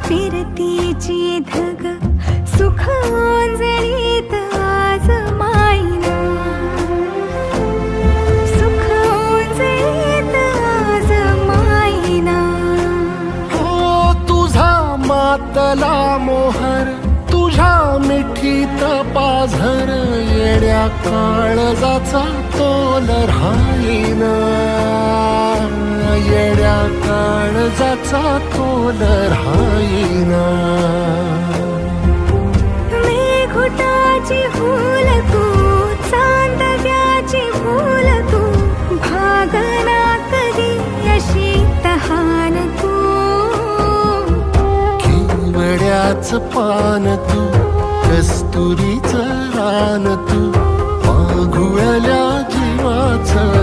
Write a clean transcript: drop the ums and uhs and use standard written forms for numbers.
फिरतीची धग सुख ओंजळीत आज माईना, सुख ओंजळीत आज माईना. हो तुझा मातला मोहर, तुझ्या मिठीत पाझर, येड्या काळजाचा तोल राहीना, येड्या काळजाचा तोल राहीना. मेघुटाची फूल तू, चांदव्याची फूल तू, भागना कधी अशी तहान तू. केवड्याच पान तू, कस्तुरीच रान तू, माघुळल्या जीवाचं